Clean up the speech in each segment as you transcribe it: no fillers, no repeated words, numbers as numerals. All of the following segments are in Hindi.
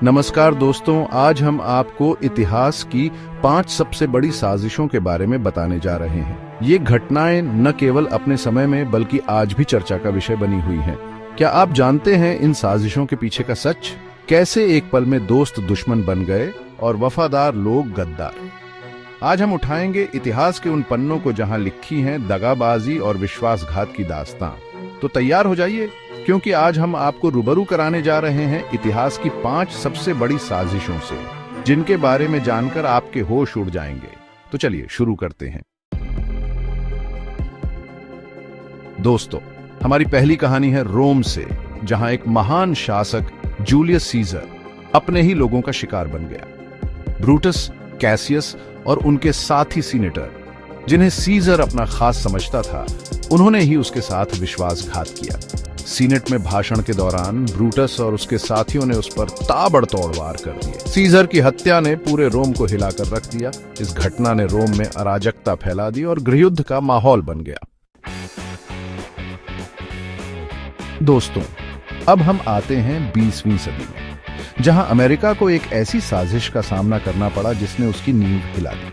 नमस्कार दोस्तों, आज हम आपको इतिहास की 5 सबसे बड़ी साजिशों के बारे में बताने जा रहे हैं। ये घटनाएं न केवल अपने समय में बल्कि आज भी चर्चा का विषय बनी हुई हैं। क्या आप जानते हैं इन साजिशों के पीछे का सच? कैसे एक पल में दोस्त दुश्मन बन गए और वफादार लोग गद्दार? आज हम उठाएंगे इतिहास के उन पन्नों को जहां लिखी हैं दगाबाजी और विश्वासघात की दास्तां। तो तैयार हो जाइए, क्योंकि आज हम आपको रूबरू कराने जा रहे हैं इतिहास की 5 सबसे बड़ी साजिशों से, जिनके बारे में जानकर आपके होश उड़ जाएंगे। तो चलिए शुरू करते हैं। दोस्तों, हमारी पहली कहानी है रोम से, जहां एक महान शासक जूलियस सीजर अपने ही लोगों का शिकार बन गया। ब्रूटस, कैसियस और उनके साथी सीनेटर, जिन्हें सीजर अपना खास समझता था, उन्होंने ही उसके साथ विश्वासघात किया। सीनेट में भाषण के दौरान ब्रूटस और उसके साथियों ने उस पर ताबड़तोड़ वार कर दिए। सीजर की हत्या ने पूरे रोम को हिलाकर रख दिया। इस घटना ने रोम में अराजकता फैला दी और गृहयुद्ध का माहौल बन गया। दोस्तों, अब हम आते हैं 20वीं सदी में, जहां अमेरिका को एक ऐसी साजिश का सामना करना पड़ा जिसने उसकी नींव हिला दी।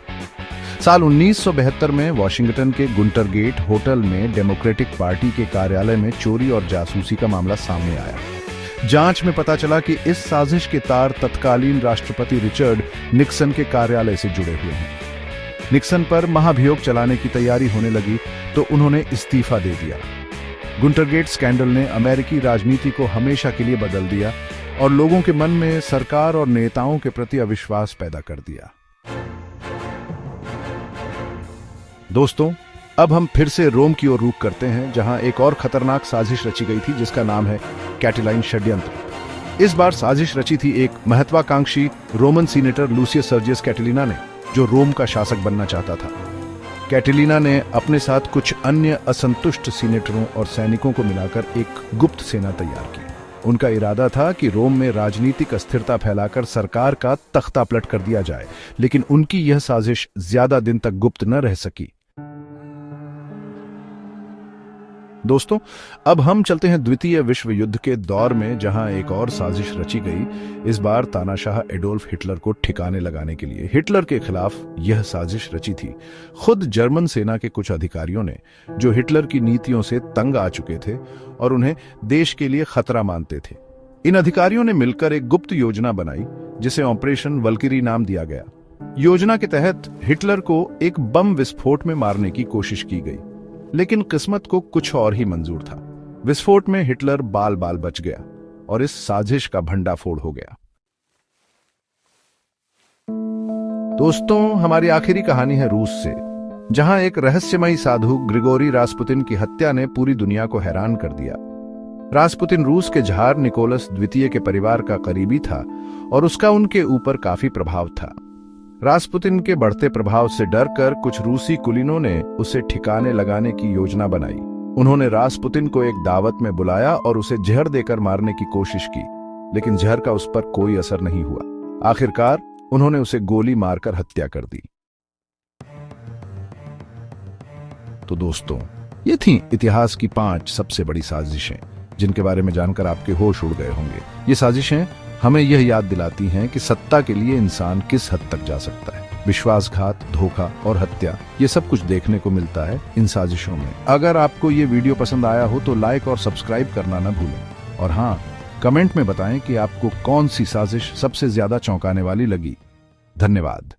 साल 1972 में वॉशिंगटन के गुंटर गेट होटल में डेमोक्रेटिक पार्टी के कार्यालय में चोरी और जासूसी का मामला सामने आया। जांच में पता चला कि इस साजिश के तार तत्कालीन राष्ट्रपति रिचर्ड निक्सन के कार्यालय से जुड़े हुए हैं। निक्सन पर महाभियोग चलाने की तैयारी होने लगी तो उन्होंने इस्तीफा दे दिया। गुंटर गेट स्कैंडल ने अमेरिकी राजनीति को हमेशा के लिए बदल दिया और लोगों के मन में सरकार और नेताओं के प्रति अविश्वास पैदा कर दिया। दोस्तों, अब हम फिर से रोम की ओर रुख करते हैं, जहां एक और खतरनाक साजिश रची गई थी, जिसका नाम है कैटिलाइन षड्यंत्र। इस बार साजिश रची थी एक महत्वाकांक्षी रोमन सीनेटर लूसियस सर्जियस कैटिलिना ने, जो रोम का शासक बनना चाहता था। कैटिलिना ने अपने साथ कुछ अन्य असंतुष्ट सीनेटरों और सैनिकों को मिलाकर एक गुप्त सेना तैयार की। उनका इरादा था कि रोम में राजनीतिक अस्थिरता फैलाकर सरकार का तख्ता पलट कर दिया जाए, लेकिन उनकी यह साजिश ज्यादा दिन तक गुप्त न रह सकी। दोस्तों, अब हम चलते हैं द्वितीय विश्व युद्ध के दौर में, जहां एक और साजिश रची गई, इस बार तानाशाह एडोल्फ हिटलर को ठिकाने लगाने के लिए। हिटलर के खिलाफ यह साजिश रची थी खुद जर्मन सेना के कुछ अधिकारियों ने, जो हिटलर की नीतियों से तंग आ चुके थे और उन्हें देश के लिए खतरा मानते थे। इन अधिकारियों ने मिलकर एक गुप्त योजना बनाई, जिसे ऑपरेशन वल्किरी नाम दिया गया। योजना के तहत हिटलर को एक बम विस्फोट में मारने की कोशिश की गई, लेकिन किस्मत को कुछ और ही मंजूर था। विस्फोट में हिटलर बाल बाल बच गया और इस साजिश का भंडाफोड़ हो गया। दोस्तों, हमारी आखिरी कहानी है रूस से, जहां एक रहस्यमयी साधु ग्रिगोरी रास्पुतिन की हत्या ने पूरी दुनिया को हैरान कर दिया। रास्पुतिन रूस के ज़ार निकोलस द्वितीय के परिवार का करीबी था और उसका उनके ऊपर काफी प्रभाव था। रास्पुतिन के बढ़ते प्रभाव से डरकर कुछ रूसी कुलीनों ने उसे ठिकाने लगाने की योजना बनाई। उन्होंने रास्पुतिन को एक दावत में बुलाया और उसे जहर देकर मारने की कोशिश की, लेकिन जहर का उस पर कोई असर नहीं हुआ। आखिरकार उन्होंने उसे गोली मारकर हत्या कर दी। तो दोस्तों, ये थी इतिहास की 5 सबसे बड़ी साजिशें, जिनके बारे में जानकर आपके होश उड़ गए होंगे। ये साजिशें हमें यह याद दिलाती हैं कि सत्ता के लिए इंसान किस हद तक जा सकता है। विश्वासघात, धोखा और हत्या, ये सब कुछ देखने को मिलता है इन साजिशों में। अगर आपको ये वीडियो पसंद आया हो तो लाइक और सब्सक्राइब करना न भूलें। और हाँ, कमेंट में बताएं कि आपको कौन सी साजिश सबसे ज्यादा चौंकाने वाली लगी। धन्यवाद।